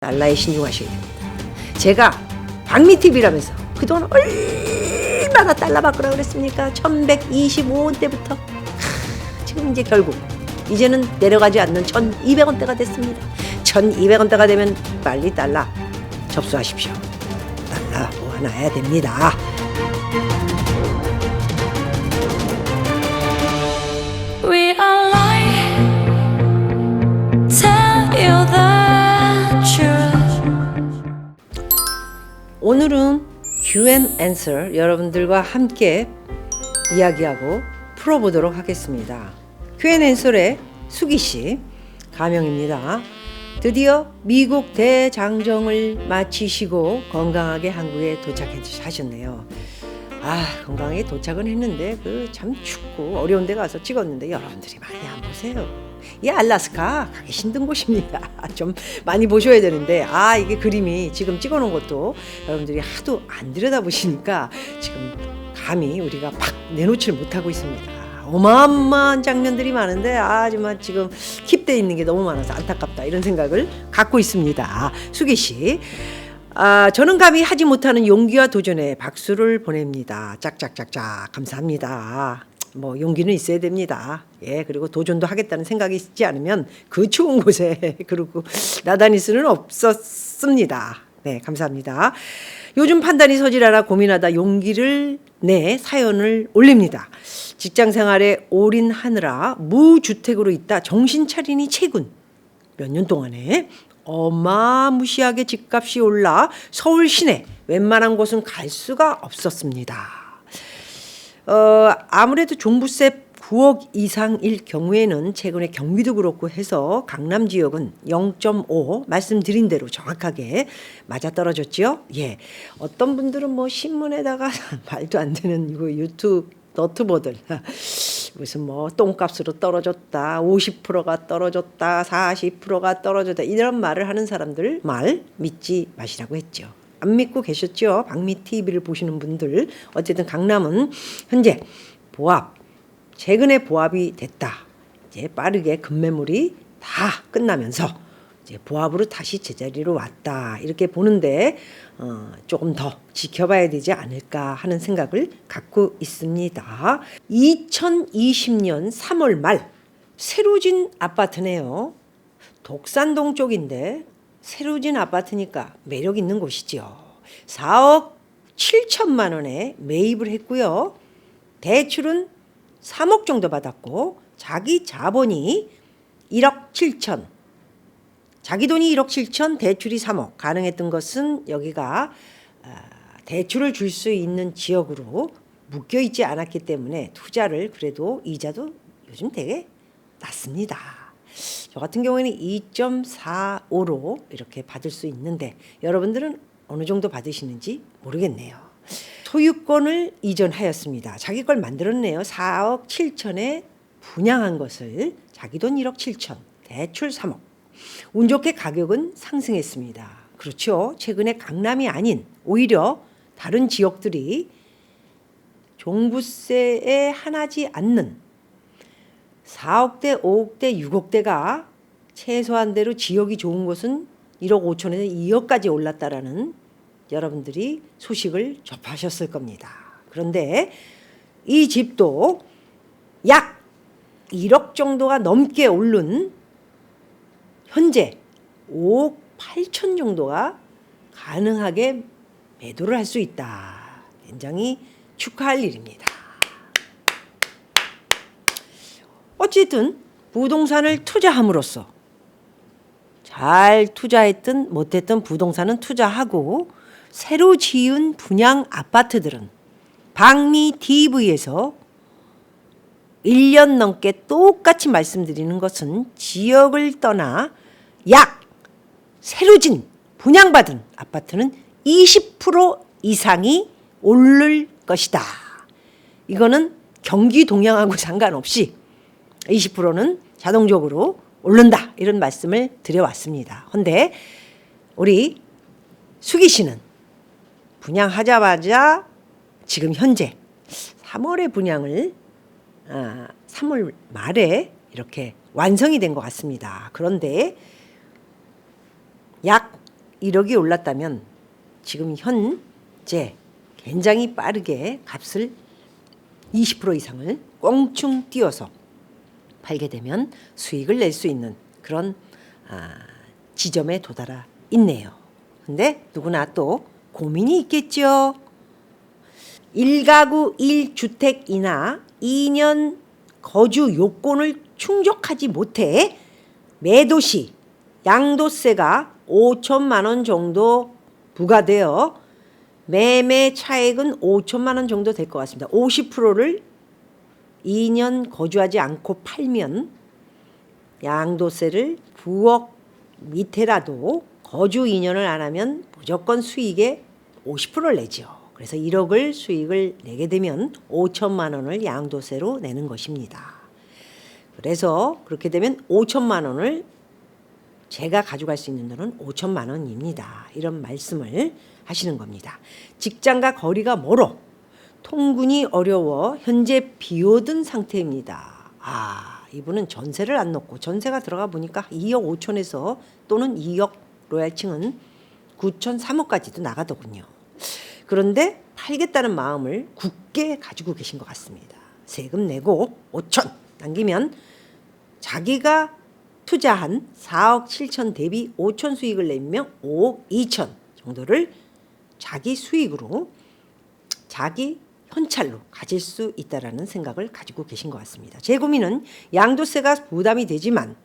달러에 신중하셔야 됩니다. 제가 박미TV라면서 그동안 얼마나 달러 바꾸라고 그랬습니까? 1125원대부터 지금 이제 결국 이제는 내려가지 않는 1200원대가 됐습니다. 1200원대가 되면 빨리 달러 접수하십시오. 달러 모아놔야 됩니다. We are lying, tell you the truth. 오늘은 Q&A 여러분들과 함께 이야기하고 풀어보도록 하겠습니다. Q&A의 수기씨 가명입니다. 드디어 미국 대장정을 마치시고 건강하게 한국에 도착하셨네요. 건강하게 도착은 했는데 참 춥고 어려운 데 가서 찍었는데 여러분들이 많이 안 보세요. 이 알래스카 가기 힘든 곳입니다. 좀 많이 보셔야 되는데 이게 그림이 지금 찍어놓은 것도 여러분들이 하도 안 들여다보시니까 지금 감히 우리가 팍 내놓지를 못하고 있습니다. 어마어마한 장면들이 많은데 정말 지금 킵돼 있는 게 너무 많아서 안타깝다 이런 생각을 갖고 있습니다. 수기씨, 저는 감히 하지 못하는 용기와 도전에 박수를 보냅니다. 짝짝짝짝 감사합니다. 용기는 있어야 됩니다. 그리고 도전도 하겠다는 생각이 있지 않으면 그 추운 곳에 그리고 나다닐 수는 없었습니다. 네, 감사합니다. 요즘 판단이 서질하라 고민하다 용기를 내 사연을 올립니다. 직장 생활에 올인하느라 무주택으로 있다 정신 차리니 최근 몇 년 동안에 어마무시하게 집값이 올라 서울 시내 웬만한 곳은 갈 수가 없었습니다. 아무래도 종부세 9억 이상일 경우에는 최근에 경기도 그렇고 해서 강남 지역은 0.5 말씀드린 대로 정확하게 맞아떨어졌죠. 어떤 분들은 신문에다가 말도 안 되는 이거 유튜브 너트보들 무슨 똥값으로 떨어졌다, 50%가 떨어졌다, 40%가 떨어졌다 이런 말을 하는 사람들 말 믿지 마시라고 했죠. 안 믿고 계셨죠? 박미TV를 보시는 분들. 어쨌든 강남은 현재 최근에 보합이 됐다. 이제 빠르게 급매물이 다 끝나면서 이제 보합으로 다시 제자리로 왔다. 이렇게 보는데 조금 더 지켜봐야 되지 않을까 하는 생각을 갖고 있습니다. 2020년 3월 말 새로 진 아파트네요. 독산동 쪽인데 새로 진 아파트니까 매력 있는 곳이죠. 4억 7천만 원에 매입을 했고요. 대출은 3억 정도 받았고 자기 자본이 1억 7천, 자기 돈이 1억 7천, 대출이 3억. 가능했던 것은 여기가 대출을 줄 수 있는 지역으로 묶여 있지 않았기 때문에 투자를 그래도 이자도 요즘 되게 낮습니다. 저 같은 경우에는 2.45로 이렇게 받을 수 있는데 여러분들은 어느 정도 받으시는지 모르겠네요. 소유권을 이전하였습니다. 자기 걸 만들었네요. 4억 7천에 분양한 것을 자기 돈 1억 7천, 대출 3억. 운 좋게 가격은 상승했습니다. 그렇죠. 최근에 강남이 아닌 오히려 다른 지역들이 종부세에 한하지 않는 4억대, 5억대, 6억대가 최소한대로 지역이 좋은 곳은 1억 5천에서 2억까지 올랐다라는 여러분들이 소식을 접하셨을 겁니다. 그런데 이 집도 약 1억 정도가 넘게 오른 현재 5억 8천 정도가 가능하게 매도를 할 수 있다. 굉장히 축하할 일입니다. 어쨌든 부동산을 투자함으로써 잘 투자했든 못했든 부동산은 투자하고 새로 지은 분양 아파트들은 박미TV에서 1년 넘게 똑같이 말씀드리는 것은 지역을 떠나 약 새로 진 분양받은 아파트는 20% 이상이 오를 것이다. 이거는 경기 동향하고 상관없이 20%는 자동적으로 오른다. 이런 말씀을 드려왔습니다. 그런데 우리 수기 씨는 분양하자마자 지금 현재 3월에 분양을 3월 말에 이렇게 완성이 된 것 같습니다. 그런데 약 1억이 올랐다면 지금 현재 굉장히 빠르게 값을 20% 이상을 껑충 띄워서 팔게 되면 수익을 낼 수 있는 그런 지점에 도달해 있네요. 근데 누구나 또 고민이 있겠죠. 1가구 1주택이나 2년 거주 요건을 충족하지 못해 매도 시 양도세가 5천만 원 정도 부과되어 매매 차액은 5천만 원 정도 될 것 같습니다. 50%를 2년 거주하지 않고 팔면 양도세를 9억 밑에라도 거주 2년을 안 하면 무조건 수익의 50%를 내죠. 그래서 1억을 수익을 내게 되면 5천만 원을 양도세로 내는 것입니다. 그래서 그렇게 되면 5천만 원을 제가 가져갈 수 있는 돈은 5천만 원입니다. 이런 말씀을 하시는 겁니다. 직장과 거리가 멀어 통근이 어려워 현재 비워둔 상태입니다. 이분은 전세를 안 넣고 전세가 들어가 보니까 2억 5천에서 또는 2억 로얄층은 9천 3억까지도 나가더군요. 그런데 팔겠다는 마음을 굳게 가지고 계신 것 같습니다. 세금 내고 5천 남기면 자기가 투자한 4억 7천 대비 5천 수익을 내면 5억 2천 정도를 자기 수익으로 자기 현찰로 가질 수 있다라는 생각을 가지고 계신 것 같습니다. 제 고민은 양도세가 부담이 되지만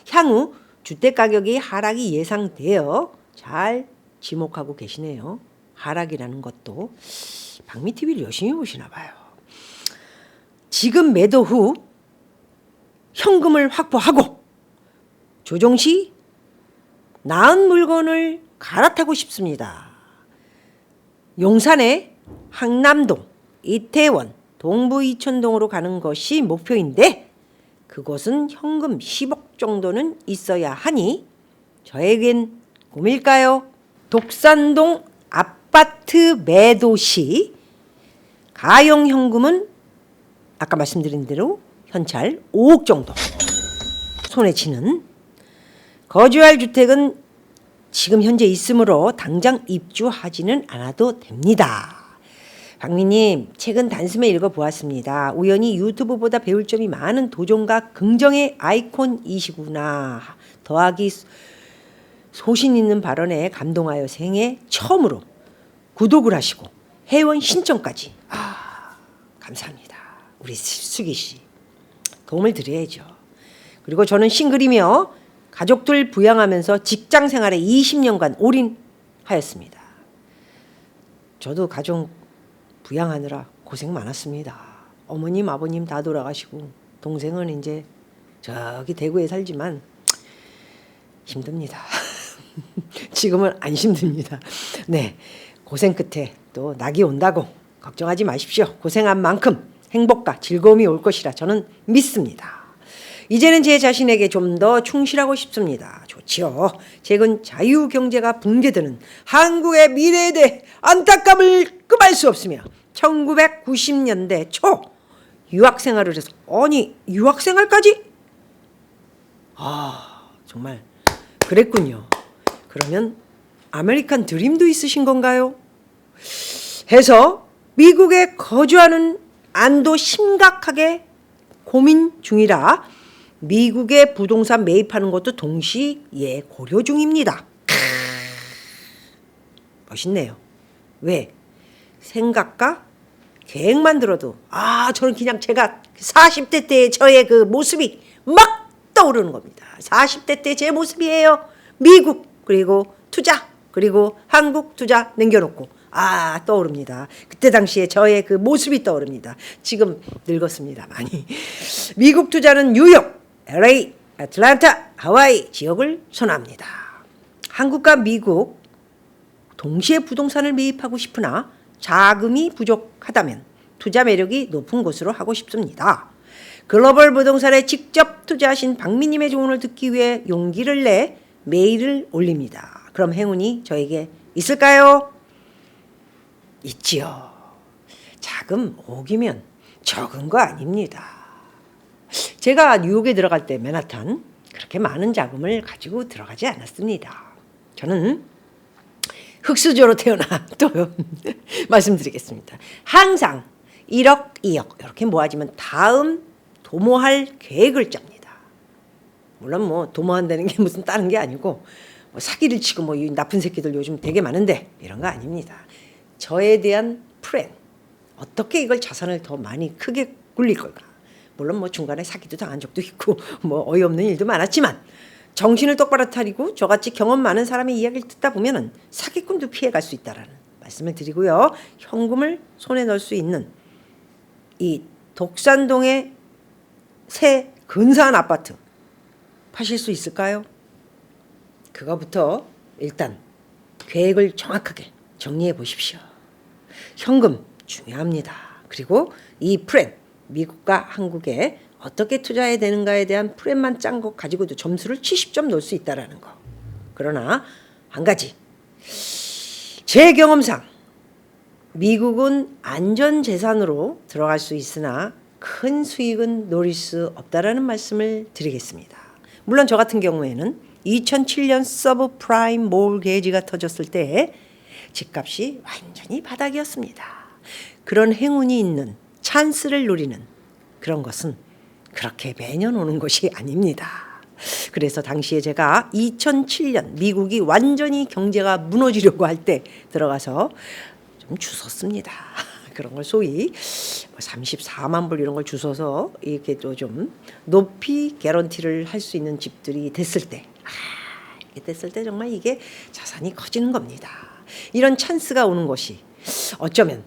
향후 주택 가격이 하락이 예상되어 잘 지목하고 계시네요. 하락이라는 것도 박미TV를 열심히 보시나 봐요. 지금 매도 후 현금을 확보하고 조정 시 나은 물건을 갈아타고 싶습니다. 용산의 항남동, 이태원, 동부 이천동으로 가는 것이 목표인데 그곳은 현금 10억 정도는 있어야 하니 저에겐 꿈일까요? 독산동 아파트 매도 시 가용 현금은 아까 말씀드린 대로 현찰 5억 정도 손에 쥐는 거주할 주택은 지금 현재 있으므로 당장 입주하지는 않아도 됩니다. 박미님, 책은 단숨에 읽어보았습니다. 우연히 유튜브보다 배울 점이 많은 도전과 긍정의 아이콘이시구나. 더하기 소신 있는 발언에 감동하여 생애 처음으로 구독을 하시고 회원 신청까지. 감사합니다. 우리 수기 씨. 도움을 드려야죠. 그리고 저는 싱글이며 가족들 부양하면서 직장 생활에 20년간 올인하였습니다. 저도 가족 부양하느라 고생 많았습니다. 어머님, 아버님 다 돌아가시고 동생은 이제 저기 대구에 살지만 힘듭니다. 지금은 안 힘듭니다. 네, 고생 끝에 또 낙이 온다고 걱정하지 마십시오. 고생한 만큼 행복과 즐거움이 올 것이라 저는 믿습니다. 이제는 제 자신에게 좀 더 충실하고 싶습니다. 좋지요. 최근 자유경제가 붕괴되는 한국의 미래에 대해 안타까움을 금할 수 없으며 1990년대 초 유학생활을 해서 아니 유학생활까지? 정말 그랬군요. 그러면 아메리칸 드림도 있으신 건가요? 해서 미국에 거주하는 안도 심각하게 고민 중이라 미국에 부동산 매입하는 것도 동시에 고려 중입니다. 멋있네요. 왜? 생각과 계획만 들어도 저는 그냥 제가 40대 때의 저의 그 모습이 막 떠오르는 겁니다. 40대 때 제 모습이에요. 미국 그리고 투자 그리고 한국 투자 남겨놓고 떠오릅니다. 그때 당시에 저의 그 모습이 떠오릅니다. 지금 늙었습니다. 많이. 미국 투자는 뉴욕, LA, 애틀랜타, 하와이 지역을 선호합니다. 한국과 미국 동시에 부동산을 매입하고 싶으나 자금이 부족하다면 투자 매력이 높은 곳으로 하고 싶습니다. 글로벌 부동산에 직접 투자하신 박미님의 조언을 듣기 위해 용기를 내 메일을 올립니다. 그럼 행운이 저에게 있을까요? 있지요. 자금 5억이면 적은 거 아닙니다. 제가 뉴욕에 들어갈 때 맨하탄 그렇게 많은 자금을 가지고 들어가지 않았습니다. 저는 흑수저로 태어나 또 말씀드리겠습니다. 항상 1억, 2억 이렇게 모아지면 다음 도모할 계획을 짭니다. 물론 뭐 도모한다는 게 무슨 다른 게 아니고 뭐 사기를 치고 뭐 이 나쁜 새끼들 요즘 되게 많은데 이런 거 아닙니다. 저에 대한 플랜, 어떻게 이걸 자산을 더 많이 크게 굴릴 걸까. 물론 뭐 중간에 사기도 당한 적도 있고 뭐 어이없는 일도 많았지만 정신을 똑바로 차리고 저같이 경험 많은 사람의 이야기를 듣다 보면은 사기꾼도 피해갈 수 있다라는 말씀을 드리고요. 현금을 손에 넣을 수 있는 이 독산동의 새 근사한 아파트 파실 수 있을까요? 그거부터 일단 계획을 정확하게 정리해 보십시오. 현금 중요합니다. 그리고 이 플랜, 미국과 한국에 어떻게 투자해야 되는가에 대한 플랜만 짠 거 가지고도 점수를 70점 넣을 수 있다라는 거. 그러나 한 가지, 제 경험상 미국은 안전재산으로 들어갈 수 있으나 큰 수익은 노릴 수 없다라는 말씀을 드리겠습니다. 물론 저 같은 경우에는 2007년 서브프라임 몰게지가 터졌을 때 집값이 완전히 바닥이었습니다. 그런 행운이 있는 찬스를 노리는 그런 것은 그렇게 매년 오는 것이 아닙니다. 그래서 당시에 제가 2007년 미국이 완전히 경제가 무너지려고 할 때 들어가서 좀 주웠습니다. 그런 걸 소위 34만 불 이런 걸 주워서 이렇게 또 좀 높이 개런티를 할 수 있는 집들이 됐을 때, 이게 됐을 때 정말 이게 자산이 커지는 겁니다. 이런 찬스가 오는 것이 어쩌면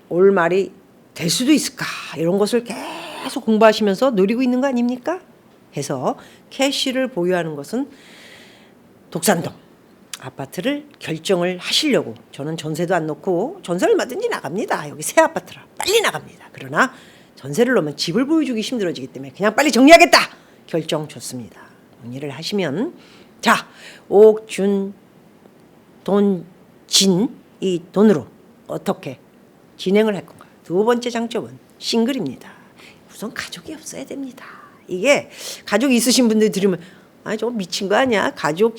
올 말이 될 수도 있을까, 이런 것을 계속 공부하시면서 노리고 있는 거 아닙니까? 해서 캐시를 보유하는 것은 독산동 아파트를 결정을 하시려고, 저는 전세도 안 놓고 전세를 얼마든지 나갑니다. 여기 새 아파트라 빨리 나갑니다. 그러나 전세를 놓으면 집을 보여주기 힘들어지기 때문에 그냥 빨리 정리하겠다 결정 좋습니다. 정리를 하시면 자, 옥, 준, 돈, 진, 이 돈으로 어떻게 진행을 할 건가. 두 번째 장점은 싱글입니다. 우선 가족이 없어야 됩니다. 이게 가족이 있으신 분들 들으면 아, 저거 미친 거 아니야 가족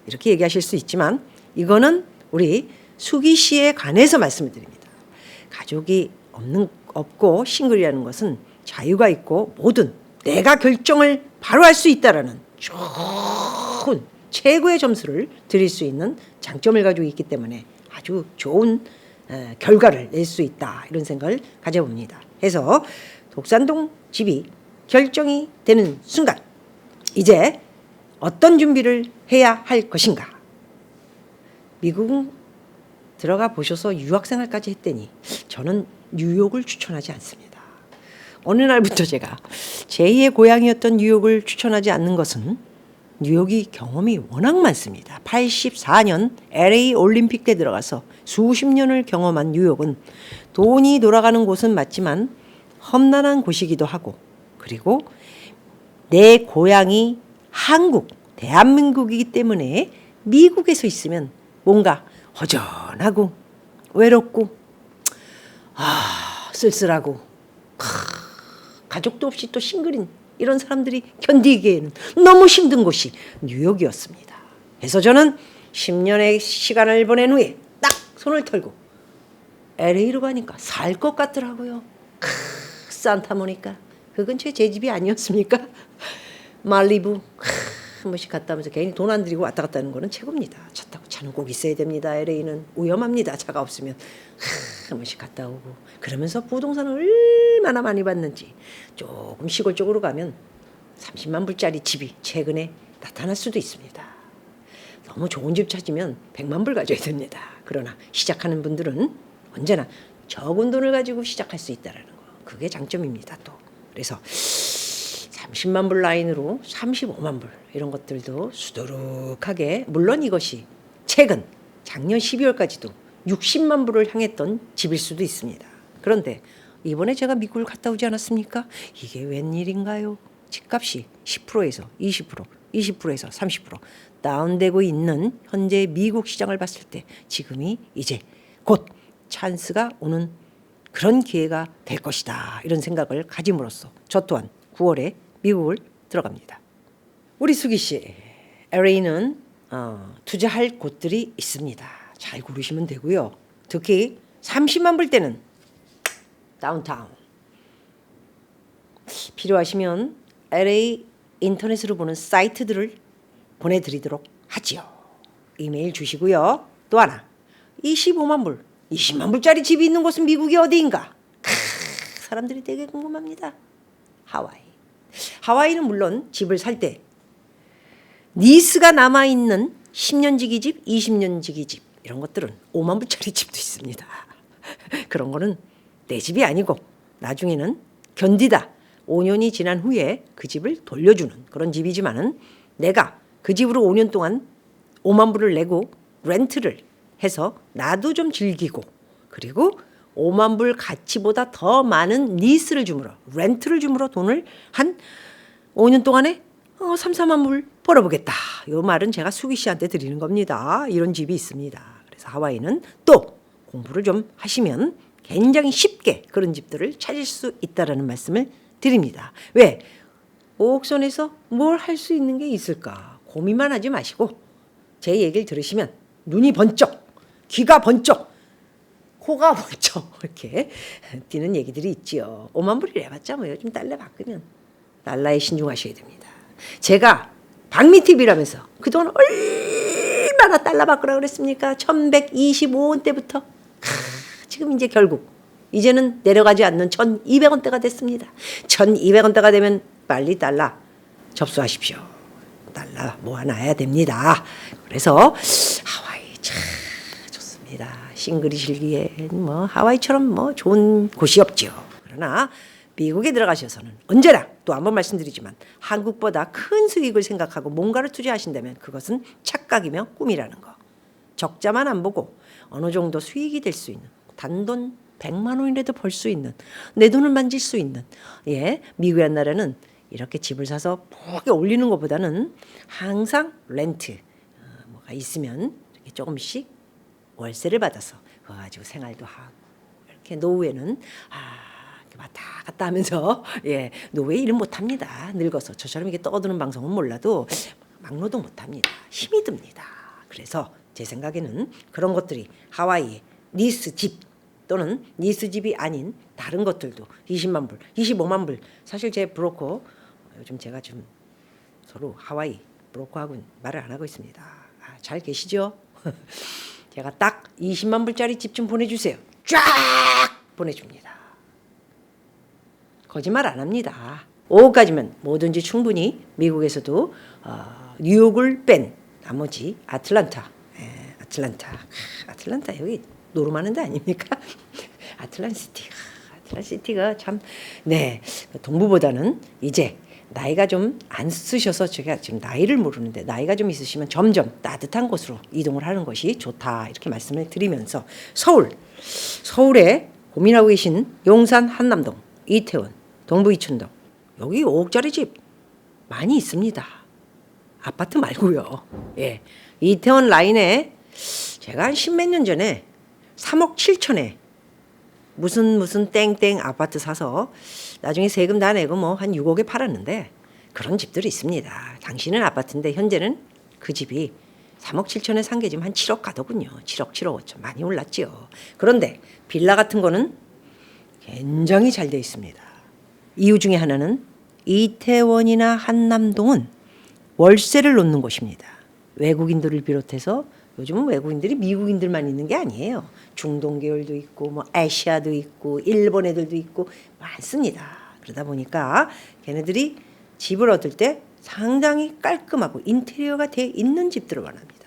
이렇게 얘기하실 수 있지만 이거는 우리 수기 씨에 관해서 말씀을 드립니다. 가족이 없고 싱글이라는 것은 자유가 있고 뭐든 내가 결정을 바로 할 수 있다라는 좋은 최고의 점수를 드릴 수 있는 장점을 가지고 있기 때문에 아주 좋은 결과를 낼 수 있다, 이런 생각을 가져봅니다. 해서 독산동 집이 결정이 되는 순간 이제 어떤 준비를 해야 할 것인가. 미국 들어가 보셔서 유학생활까지 했더니 저는 뉴욕을 추천하지 않습니다. 어느 날부터 제가 제2의 고향이었던 뉴욕을 추천하지 않는 것은 뉴욕이 경험이 워낙 많습니다. 84년 LA 올림픽 때 들어가서 수십 년을 경험한 뉴욕은 돈이 돌아가는 곳은 맞지만 험난한 곳이기도 하고, 그리고 내 고향이 한국, 대한민국이기 때문에 미국에서 있으면 뭔가 허전하고 외롭고 쓸쓸하고 가족도 없이 또 싱글인 이런 사람들이 견디기에는 너무 힘든 곳이 뉴욕이었습니다. 그래서 저는 10년의 시간을 보낸 후에 딱 손을 털고 LA로 가니까 살 것 같더라고요. 산타모니카 그 근처에 제 집이 아니었습니까? 말리부 한 번씩 갔다 오면서 괜히 돈 안 들이고 왔다 갔다 하는 거는 최고입니다. 차 타고 차는 꼭 있어야 됩니다. LA는 위험합니다. 차가 없으면 한 번씩 갔다 오고, 그러면서 부동산을 얼마나 많이 받는지. 조금 시골 쪽으로 가면 30만 불짜리 집이 최근에 나타날 수도 있습니다. 너무 좋은 집 찾으면 100만 불 가져야 됩니다. 그러나 시작하는 분들은 언제나 적은 돈을 가지고 시작할 수 있다는 거, 그게 장점입니다. 또 그래서 30만 불 라인으로 35만 불 이런 것들도 수두룩하게, 물론 이것이 최근 작년 12월까지도 60만 불을 향했던 집일 수도 있습니다. 그런데 이번에 제가 미국을 갔다 오지 않았습니까? 이게 웬일인가요? 집값이 10%에서 20%, 20%에서 30% 다운되고 있는 현재 미국 시장을 봤을 때 지금이 이제 곧 찬스가 오는 그런 기회가 될 것이다, 이런 생각을 가짐으로써 저 또한 9월에 미국을 들어갑니다. 우리 수기 씨, LA는 투자할 곳들이 있습니다. 잘 고르시면 되고요. 특히 30만 불 때는 다운타운. 필요하시면 LA 인터넷으로 보는 사이트들을 보내드리도록 하지요. 이메일 주시고요. 또 하나 25만 불, 20만 불짜리 집이 있는 곳은 미국이 어디인가? 사람들이 되게 궁금합니다. 하와이. 하와이는 물론 집을 살 때 리스가 남아있는 10년 지기 집, 20년 지기 집 이런 것들은 5만 불짜리 집도 있습니다. 그런 거는 내 집이 아니고 나중에는 견디다 5년이 지난 후에 그 집을 돌려주는 그런 집이지만은 내가 그 집으로 5년 동안 5만 불을 내고 렌트를 해서 나도 좀 즐기고 그리고 5만 불 가치보다 더 많은 리스를 줌으로 렌트를 줌으로 돈을 한 5년 동안에 3, 4만 불 벌어보겠다. 이 말은 제가 수기 씨한테 드리는 겁니다. 이런 집이 있습니다. 그래서 하와이는 또 공부를 좀 하시면 굉장히 쉽게 그런 집들을 찾을 수 있다라는 말씀을 드립니다. 왜? 5억선에서 뭘 할 수 있는 게 있을까? 고민만 하지 마시고 제 얘기를 들으시면 눈이 번쩍, 귀가 번쩍, 코가 번쩍 이렇게 뛰는 얘기들이 있지요. 5만 불이 해봤자 뭐 요즘 달러 바꾸면 달러에 신중하셔야 됩니다. 제가 박미TV라면서 그동안 얼마나 달러 바꾸라고 그랬습니까? 1125원 때부터 지금 이제 결국 이제는 내려가지 않는 1200원대가 됐습니다. 1200원대가 되면 빨리 달러 접수하십시오. 달러 모아놔야 됩니다. 그래서 하와이 참 좋습니다. 싱글이시기에 뭐 하와이처럼 뭐 좋은 곳이 없죠. 그러나 미국에 들어가셔서는 언제나 또 한 번 말씀드리지만 한국보다 큰 수익을 생각하고 뭔가를 투자하신다면 그것은 착각이며 꿈이라는 거. 적자만 안 보고 어느 정도 수익이 될 수 있는 단돈 100만 원이라도 벌 수 있는 내 돈을 만질 수 있는 미국이란 나라는 이렇게 집을 사서 푹 올리는 것보다는 항상 렌트 뭐가 있으면 이렇게 조금씩 월세를 받아서 그거 가지고 생활도 하고 이렇게 노후에는 왔다 갔다 하면서 노후에 일은 못합니다. 늙어서 저처럼 이게 떠드는 방송은 몰라도 막노동 못합니다. 힘이 듭니다. 그래서 제 생각에는 그런 것들이 하와이의 리스 집 또는 리스 집이 아닌 다른 것들도 20만 불, 25만 불 사실 제 브로커 요즘 제가 좀 서로 하와이 브로커하고 말을 안 하고 있습니다. 잘 계시죠? 제가 딱 20만 불짜리 집 좀 보내주세요. 쫙 보내줍니다. 거짓말 안 합니다. 5억까지면 뭐든지 충분히 미국에서도 뉴욕을 뺀 나머지 아틀란타 여기 노름하는 데 아닙니까? 아틀란시티가 참 동부보다는 이제 나이가 좀 안 쓰셔서 제가 지금 나이를 모르는데 나이가 좀 있으시면 점점 따뜻한 곳으로 이동을 하는 것이 좋다 이렇게 말씀을 드리면서 서울에 고민하고 계신 용산 한남동 이태원 동부 이촌동 여기 5억짜리 집 많이 있습니다. 아파트 말고요. 이태원 라인에 제가 한 10몇 년 전에 3억 7천에 무슨 땡땡 아파트 사서 나중에 세금 다 내고 뭐 한 6억에 팔았는데 그런 집들이 있습니다. 당시는 아파트인데 현재는 그 집이 3억 7천에 산 게 지금 한 7억 가더군요. 7억 5천 많이 올랐지요. 그런데 빌라 같은 거는 굉장히 잘 돼 있습니다. 이유 중에 하나는 이태원이나 한남동은 월세를 놓는 곳입니다. 외국인들을 비롯해서 요즘은 외국인들이 미국인들만 있는 게 아니에요. 중동 계열도 있고 뭐 아시아도 있고 일본 애들도 있고 많습니다. 그러다 보니까 걔네들이 집을 얻을 때 상당히 깔끔하고 인테리어가 돼 있는 집들을 원합니다.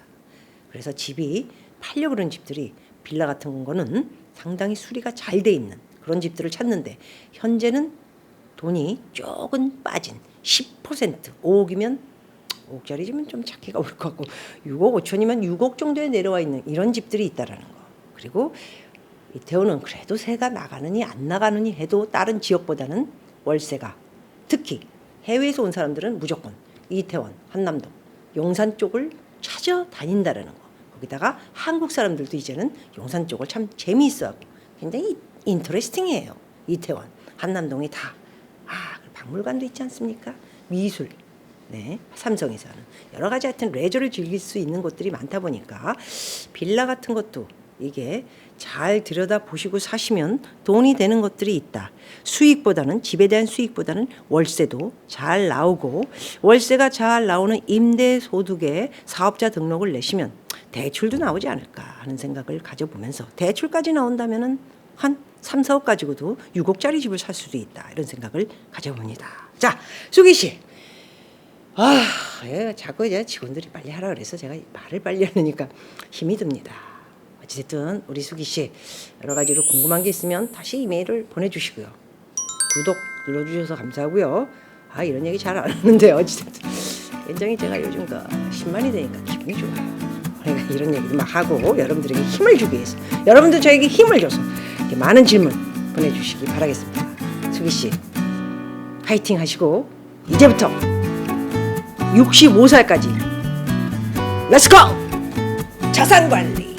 그래서 집이 팔려고 그러는 집들이 빌라 같은 거는 상당히 수리가 잘 돼 있는 그런 집들을 찾는데 현재는 돈이 조금 빠진 10% 5억이면 5억짜리 집은 좀 찾기가 어려울 것 같고 6억 5천이면 6억 정도에 내려와 있는 이런 집들이 있다라는 거. 그리고 이태원은 그래도 세가 나가느니 안 나가느니 해도 다른 지역보다는 월세가 특히 해외에서 온 사람들은 무조건 이태원, 한남동, 용산 쪽을 찾아다닌다라는 거. 거기다가 한국 사람들도 이제는 용산 쪽을 참 재미있어하고 굉장히 인터레스팅해요. 이태원, 한남동이 다 박물관도 있지 않습니까? 미술 네, 삼성에서는 여러 가지 하여튼 레저를 즐길 수 있는 곳들이 많다 보니까 빌라 같은 것도 이게 잘 들여다 보시고 사시면 돈이 되는 것들이 있다. 수익보다는 집에 대한 수익보다는 월세도 잘 나오고 월세가 잘 나오는 임대 소득에 사업자 등록을 내시면 대출도 나오지 않을까 하는 생각을 가져보면서 대출까지 나온다면은 한 3, 4억 가지고도 6억짜리 집을 살 수도 있다. 이런 생각을 가져봅니다. 자, 수기 씨. 자꾸 이제 직원들이 빨리 하라 그래서 제가 말을 빨리 하려니까 힘이 듭니다. 어쨌든 우리 수기 씨 여러 가지로 궁금한 게 있으면 다시 이메일을 보내주시고요. 구독 눌러주셔서 감사하고요. 이런 얘기 잘 안 하는데 어쨌든 굉장히 제가 요즘 10만이 되니까 기분이 좋아요. 그러니까 이런 얘기도 막 하고 여러분들에게 힘을 주기 위해서 여러분들 저에게 힘을 줘서 이렇게 많은 질문 보내주시기 바라겠습니다. 수기 씨 파이팅 하시고 이제부터 65살까지 렛츠고! 자산관리